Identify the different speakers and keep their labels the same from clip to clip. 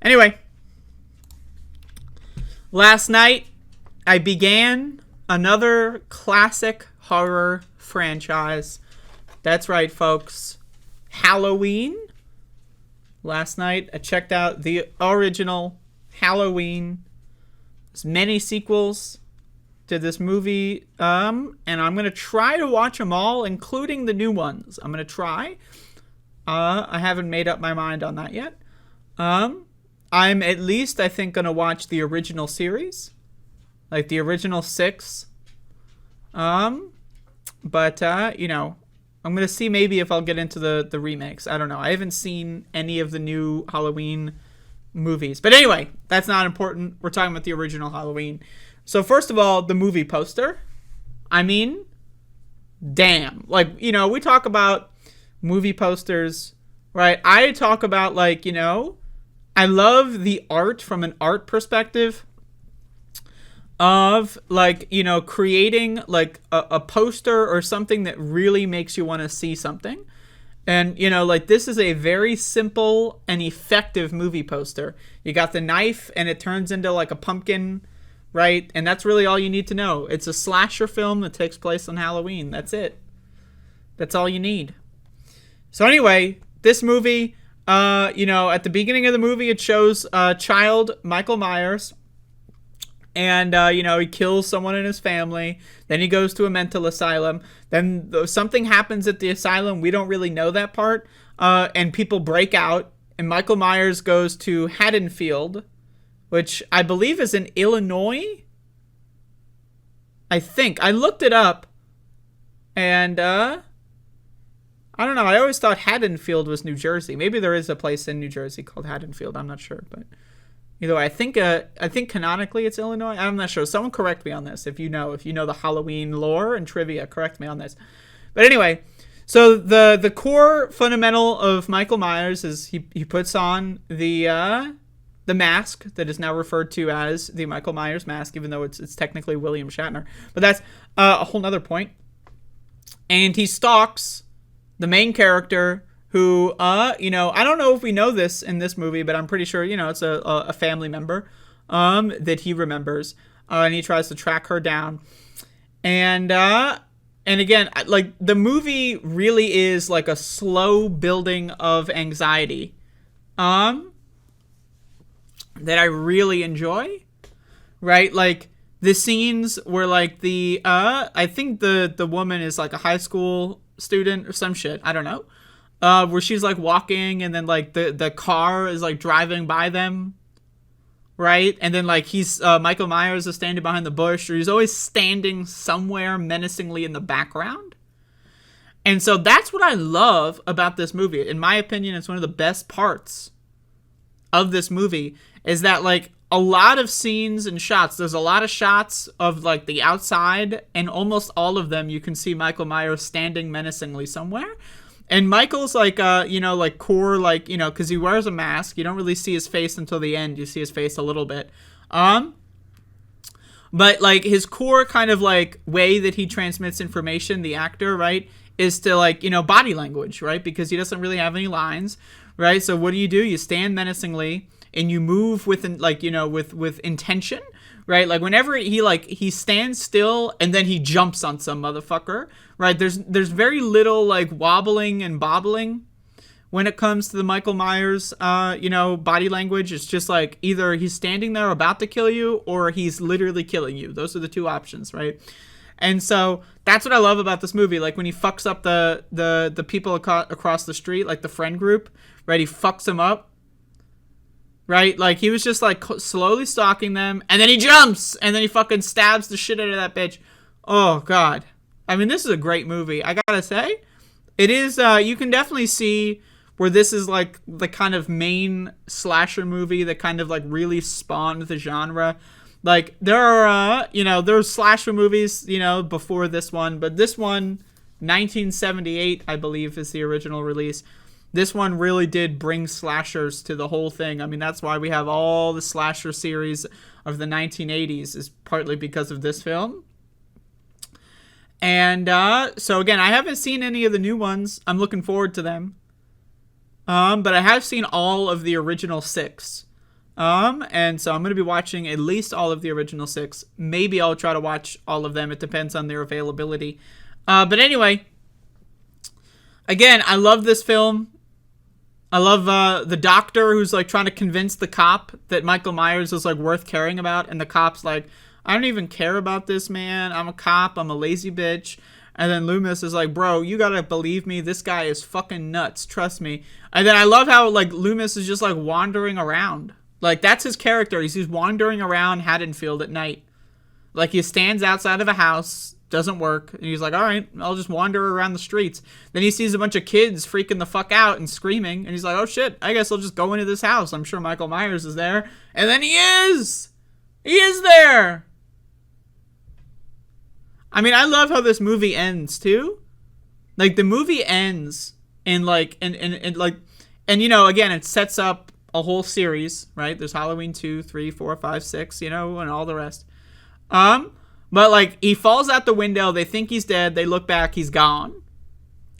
Speaker 1: Anyway, last night I began another classic horror franchise. That's right, folks. Halloween. Last night I checked out the original Halloween. There's many sequels to this movie, and I'm going to try to watch them all, including the new ones. I'm going to try. I haven't made up my mind on that yet. I'm at least, I think, going to watch the original series. Like the original 6. But you know, I'm going to see maybe if I'll get into the remakes. I don't know. I haven't seen any of the new Halloween movies. But anyway, that's not important. We're talking about the original Halloween. So first of all, the movie poster. I mean, damn. Like, you know, we talk about movie posters, right? I talk about, like, you know, I love the art from an art perspective of, like, you know, creating like a poster or something that really makes you want to see something. And, you know, like, this is a very simple and effective movie poster. You got the knife and it turns into like a pumpkin, right? And that's really all you need to know. It's a slasher film that takes place on Halloween. That's it. That's all you need. So anyway, this movie, you know, at the beginning of the movie, it shows child Michael Myers. And, you know, he kills someone in his family. Then he goes to a mental asylum. Then something happens at the asylum. We don't really know that part. And people break out. And Michael Myers goes to Haddonfield, which I believe is in Illinois. I think. I looked it up. And, I don't know. I always thought Haddonfield was New Jersey. Maybe there is a place in New Jersey called Haddonfield. I'm not sure, but either way, I think canonically it's Illinois. I'm not sure. Someone correct me on this if you know the Halloween lore and trivia. Correct me on this. But anyway, so the core fundamental of Michael Myers is he puts on the mask that is now referred to as the Michael Myers mask, even though it's technically William Shatner. But that's a whole nother point. And he stalks the main character, who, you know, I don't know if we know this in this movie, but I'm pretty sure, you know, it's a family member that he remembers, and he tries to track her down. And again, like, the movie really is like a slow building of anxiety that I really enjoy, right? Like, the scenes where, like, I think the woman is like a high school student or some shit, I don't know. Where she's like walking and then like the car is like driving by them, right? And then like Michael Myers is standing behind the bush, or he's always standing somewhere menacingly in the background. And so that's what I love about this movie. In my opinion, it's one of the best parts of this movie, is that like a lot of scenes and shots, there's a lot of shots of like the outside, and almost all of them you can see Michael Myers standing menacingly somewhere. And Michael's like, you know, like core, like, you know, because he wears a mask. You don't really see his face until the end. You see his face a little bit. But like his core kind of like way that he transmits information, the actor, right, is to like, you know, body language, right? Because he doesn't really have any lines, right? So what do? You stand menacingly and you move with, like, you know, with intention, right? Like whenever he stands still and then he jumps on some motherfucker, right? There's very little like wobbling and bobbling when it comes to the Michael Myers, you know, body language. It's just like either he's standing there about to kill you or he's literally killing you. Those are the two options, right? And so that's what I love about this movie. Like when he fucks up the people across the street, like the friend group, right? He fucks them up. Right? Like, he was just, like, slowly stalking them, and then he jumps, and then he fucking stabs the shit out of that bitch. Oh, God. I mean, this is a great movie. I gotta say, it is, you can definitely see where this is, like, the kind of main slasher movie that kind of, like, really spawned the genre. Like, there are, you know, there's slasher movies, you know, before this one, but this one, 1978, I believe, is the original release. This one really did bring slashers to the whole thing. I mean, that's why we have all the slasher series of the 1980s, is partly because of this film. And so, again, I haven't seen any of the new ones. I'm looking forward to them. But I have seen all of the original 6. And so I'm going to be watching at least all of the original 6. Maybe I'll try to watch all of them. It depends on their availability. But anyway, again, I love this film. I love the doctor who's like trying to convince the cop that Michael Myers is like worth caring about, and the cop's like, I don't even care about this man. I'm a cop. I'm a lazy bitch. And then Loomis is like, bro, you gotta believe me. This guy is fucking nuts. Trust me. And then I love how like Loomis is just like wandering around. Like that's his character. He's wandering around Haddonfield at night. Like he stands outside of a house. Doesn't work, and he's like, all right, I'll just wander around the streets. Then he sees a bunch of kids freaking the fuck out and screaming, and he's like, oh shit, I guess I'll just go into this house. I'm sure Michael Myers is there. And then he is there. I mean, I love how this movie ends too. Like the movie ends in like and like, and you know, again, it sets up a whole series, right? There's Halloween 2, 3, 4, 5, 6, you know, and all the rest. But, like, he falls out the window. They think he's dead. They look back. He's gone.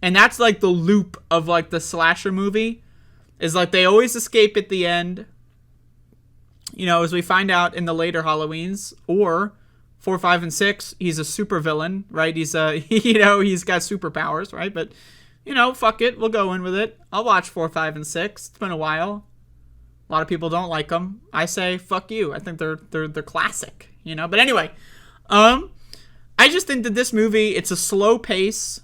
Speaker 1: And that's, like, the loop of, like, the slasher movie. Is, like, they always escape at the end. You know, as we find out in the later Halloweens. Or 4, 5, and 6, he's a supervillain, right? He's, you know, he's got superpowers, right? But, you know, fuck it. We'll go in with it. I'll watch 4, 5, and 6. It's been a while. A lot of people don't like them. I say, fuck you. I think they're classic, you know? But anyway... I just think that this movie, it's a slow pace,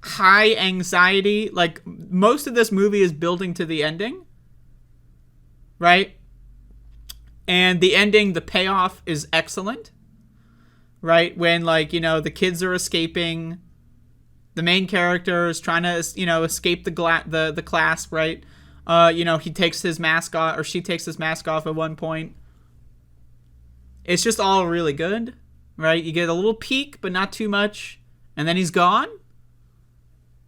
Speaker 1: high anxiety. Like, most of this movie is building to the ending, right? And the ending, the payoff is excellent, right? When, like, you know, the kids are escaping, the main character is trying to, you know, escape the clasp, right? You know, he takes his mask off, or she takes his mask off at one point. It's just all really good. Right? You get a little peek, but not too much. And then he's gone.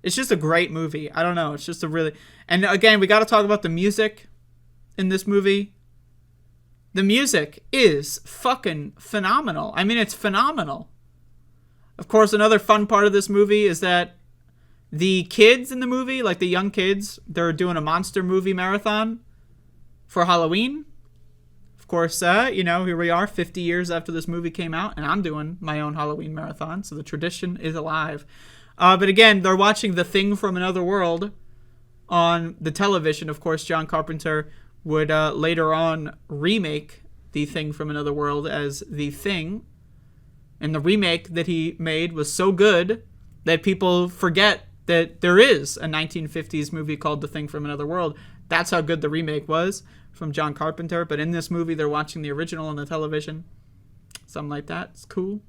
Speaker 1: It's just a great movie. I don't know. It's just a really... And again, we got to talk about the music in this movie. The music is fucking phenomenal. I mean, it's phenomenal. Of course, another fun part of this movie is that the kids in the movie, like the young kids, they're doing a monster movie marathon for Halloween. Of course, you know, here we are 50 years after this movie came out, and I'm doing my own Halloween marathon, so the tradition is alive. But again, they're watching The Thing from Another World on the television. Of course, John Carpenter would later on remake The Thing from Another World as The Thing. And the remake that he made was so good that people forget that there is a 1950s movie called The Thing from Another World. That's how good the remake was from John Carpenter. But in this movie, they're watching the original on the television. Something like that. It's cool.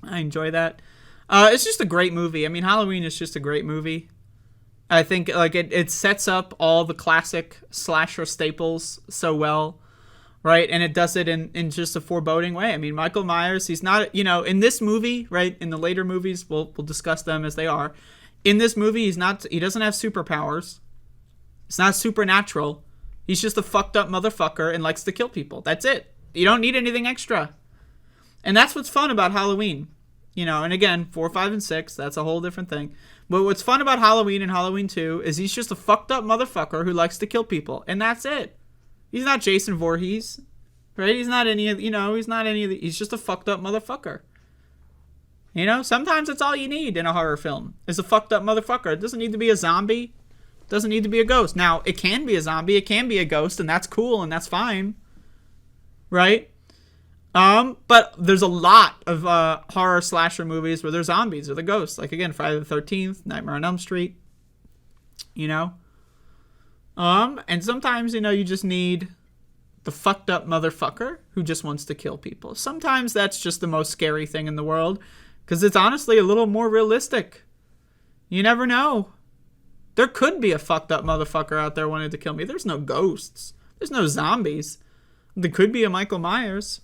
Speaker 1: I enjoy that. It's just a great movie. I mean, Halloween is just a great movie. I think like it sets up all the classic slasher staples so well, right? And it does it in just a foreboding way. I mean, Michael Myers, he's not, you know, in this movie, right? In the later movies, we'll discuss them as they are. In this movie, he doesn't have superpowers. It's not supernatural. He's just a fucked up motherfucker and likes to kill people. That's it. You don't need anything extra. And that's what's fun about Halloween. You know, and again, 4, 5, and 6, that's a whole different thing. But what's fun about Halloween and Halloween 2 is he's just a fucked up motherfucker who likes to kill people. And that's it. He's not Jason Voorhees. Right? He's not any of, you know, he's just a fucked up motherfucker. You know, sometimes that's all you need in a horror film is a fucked up motherfucker. It doesn't need to be a zombie. It doesn't need to be a ghost. Now, it can be a zombie. It can be a ghost, and that's cool, and that's fine. Right? But there's a lot of horror slasher movies where there's zombies or the ghosts. Like, again, Friday the 13th, Nightmare on Elm Street. You know? And sometimes, you know, you just need the fucked up motherfucker who just wants to kill people. Sometimes that's just the most scary thing in the world because it's honestly a little more realistic. You never know. There could be a fucked up motherfucker out there wanting to kill me. There's no ghosts. There's no zombies. There could be a Michael Myers.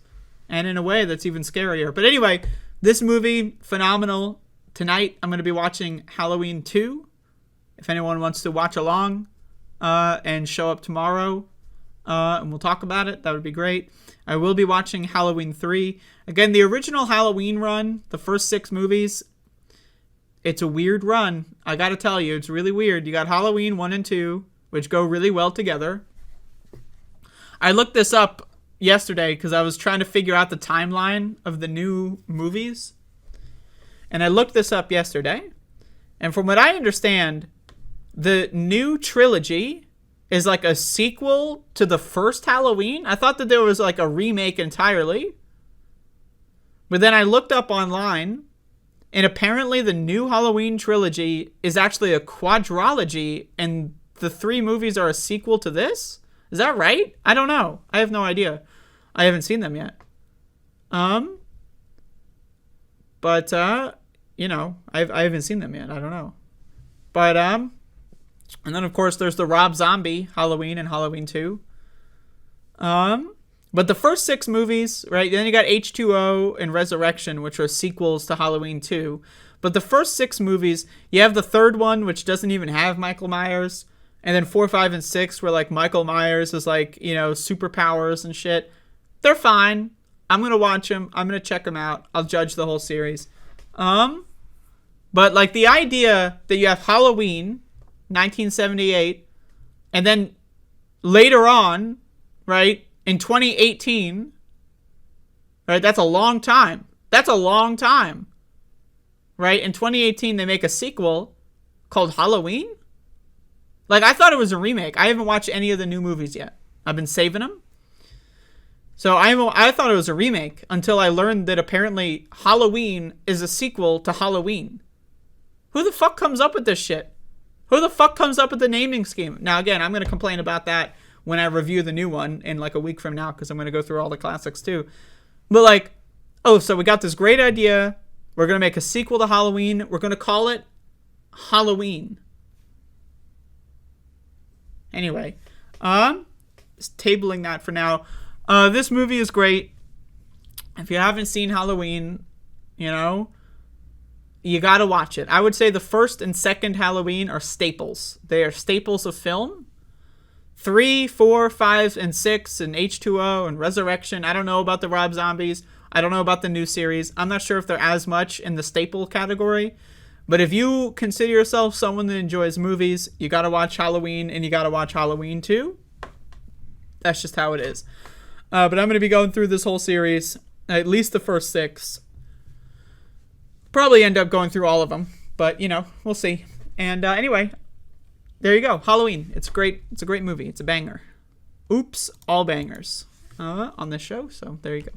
Speaker 1: And in a way, that's even scarier. But anyway, this movie, phenomenal. Tonight, I'm going to be watching Halloween 2. If anyone wants to watch along and show up tomorrow, and we'll talk about it, that would be great. I will be watching Halloween 3. Again, the original Halloween run, the first 6 movies, it's a weird run. I got to tell you, it's really weird. You got Halloween 1 and 2, which go really well together. I looked this up yesterday because I was trying to figure out the timeline of the new movies. And I looked this up yesterday. And from what I understand, the new trilogy is like a sequel to the first Halloween. I thought that there was like a remake entirely. But then I looked up online, and apparently the new Halloween trilogy is actually a quadrilogy, and the 3 movies are a sequel to this? Is that right? I don't know. I have no idea. I haven't seen them yet. But you know, I haven't seen them yet. I don't know. But and then of course there's the Rob Zombie Halloween and Halloween 2. But the first 6 movies, right? Then you got H2O and Resurrection, which are sequels to Halloween 2. But the first 6 movies, you have the third one, which doesn't even have Michael Myers. And then 4, 5, and 6, where like Michael Myers is like, you know, superpowers and shit. They're fine. I'm going to watch them. I'm going to check them out. I'll judge the whole series. But like the idea that you have Halloween, 1978, and then later on, right? In 2018, right? That's a long time. That's a long time. Right? In 2018, they make a sequel called Halloween. Like, I thought it was a remake. I haven't watched any of the new movies yet. I've been saving them. So I thought it was a remake until I learned that apparently Halloween is a sequel to Halloween. Who the fuck comes up with this shit? Who the fuck comes up with the naming scheme? Now, again, I'm going to complain about that when I review the new one in like a week from now, because I'm going to go through all the classics too. But like, oh, so we got this great idea. We're going to make a sequel to Halloween. We're going to call it Halloween. Anyway, tabling that for now. This movie is great. If you haven't seen Halloween, you know, you got to watch it. I would say the first and second Halloween are staples. They are staples of film. 3, 4, 5, and 6, and H2O, and Resurrection. I don't know about the Rob Zombies. I don't know about the new series. I'm not sure if they're as much in the staple category. But if you consider yourself someone that enjoys movies, you got to watch Halloween, and you got to watch Halloween 2. That's just how it is. But I'm going to be going through this whole series, at least the first 6. Probably end up going through all of them. But, you know, we'll see. And anyway, there you go. Halloween. It's great. It's a great movie. It's a banger. Oops, all bangers on this show. So there you go.